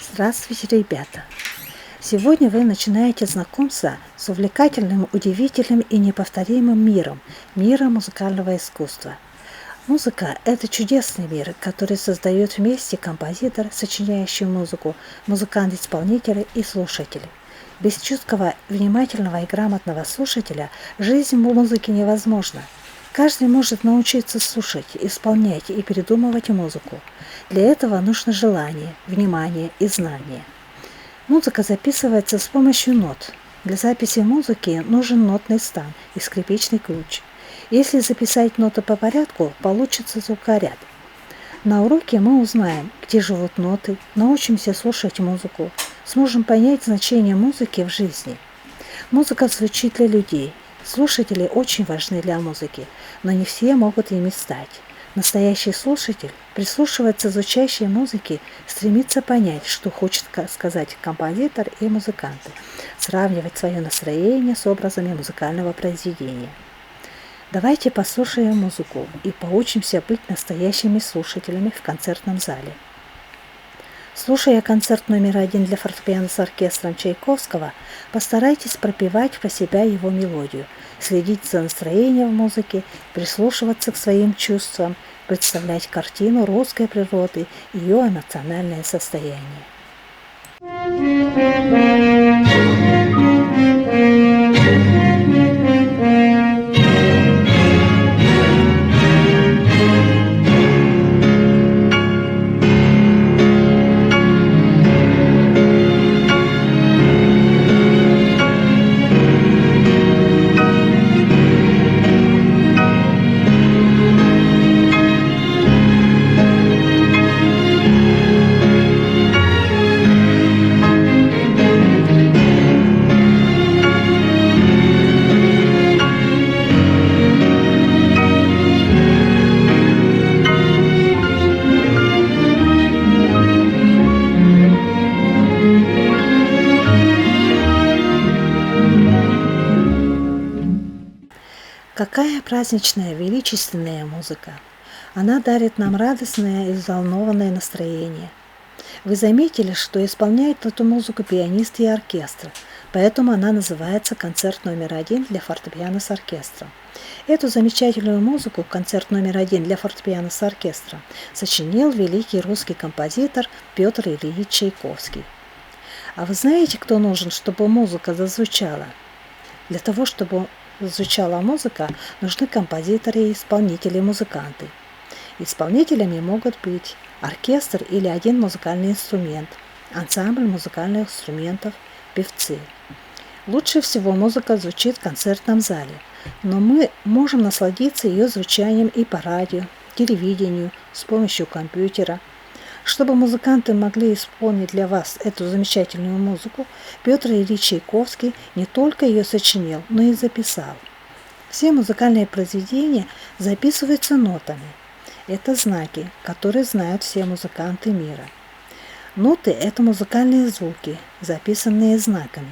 Здравствуйте, ребята! Сегодня вы начинаете знакомство с увлекательным, удивительным и неповторимым миром музыкального искусства. Музыка – это чудесный мир, который создает вместе композитор, сочиняющий музыку, музыкант-исполнитель и слушатель. Без чуткого, внимательного и грамотного слушателя жизнь музыки невозможна. Каждый может научиться слушать, исполнять и придумывать музыку. Для этого нужно желание, внимание и знание. Музыка записывается с помощью нот. Для записи музыки нужен нотный стан и скрипичный ключ. Если записать ноты по порядку, получится звукоряд. На уроке мы узнаем, где живут ноты, научимся слушать музыку, сможем понять значение музыки в жизни. Музыка звучит для людей. Слушатели очень важны для музыки, но не все могут ими стать. Настоящий слушатель прислушивается к звучащей музыке, стремится понять, что хочет сказать композитор и музыканты, сравнивать свое настроение с образами музыкального произведения. Давайте послушаем музыку и поучимся быть настоящими слушателями в концертном зале. Слушая концерт номер 1 для фортепиано с оркестром Чайковского, постарайтесь пропевать про себя его мелодию, следить за настроением музыки, прислушиваться к своим чувствам, представлять картину русской природы и ее эмоциональное состояние. Какая праздничная, величественная музыка! Она дарит нам радостное и взволнованное настроение. Вы заметили, что исполняют эту музыку пианисты и оркестр, поэтому она называется «Концерт номер 1 для фортепиано с оркестром». Эту замечательную музыку, концерт номер 1 для фортепиано с оркестром, сочинил великий русский композитор Петр Ильич Чайковский. А вы знаете, кто нужен, чтобы музыка зазвучала? Для того, чтобы звучала музыка, нужны композиторы и исполнители-музыканты. Исполнителями могут быть оркестр или один музыкальный инструмент, ансамбль музыкальных инструментов, певцы. Лучше всего музыка звучит в концертном зале, но мы можем насладиться ее звучанием и по радио, телевидению, с помощью компьютера. Чтобы музыканты могли исполнить для вас эту замечательную музыку, Петр Ильич Чайковский не только ее сочинил, но и записал. Все музыкальные произведения записываются нотами. Это знаки, которые знают все музыканты мира. Ноты – это музыкальные звуки, записанные знаками.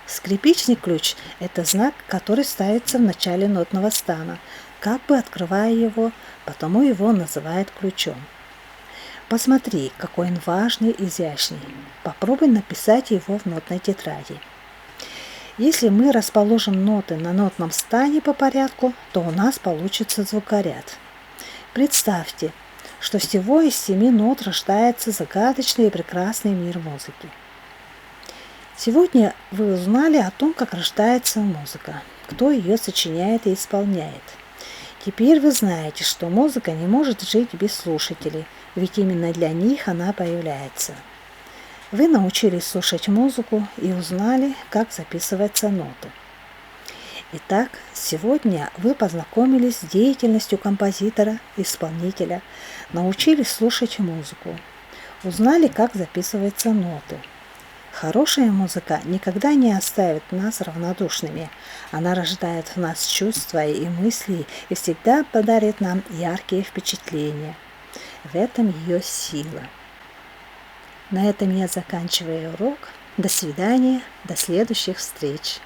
Скрипичный ключ – это знак, который ставится в начале нотного стана, как бы открывая его, потому его называют ключом. Посмотри, какой он важный и изящный. Попробуй написать его в нотной тетради. Если мы расположим ноты на нотном стане по порядку, то у нас получится звукоряд. Представьте, что всего из 7 нот рождается загадочный и прекрасный мир музыки. Сегодня вы узнали о том, как рождается музыка, кто ее сочиняет и исполняет. Теперь вы знаете, что музыка не может жить без слушателей, ведь именно для них она появляется. Вы научились слушать музыку и узнали, как записываются ноты. Итак, сегодня вы познакомились с деятельностью композитора, исполнителя, научились слушать музыку, узнали, как записываются ноты. Хорошая музыка никогда не оставит нас равнодушными. Она рождает в нас чувства и мысли и всегда подарит нам яркие впечатления. В этом ее сила. На этом я заканчиваю урок. До свидания, до следующих встреч.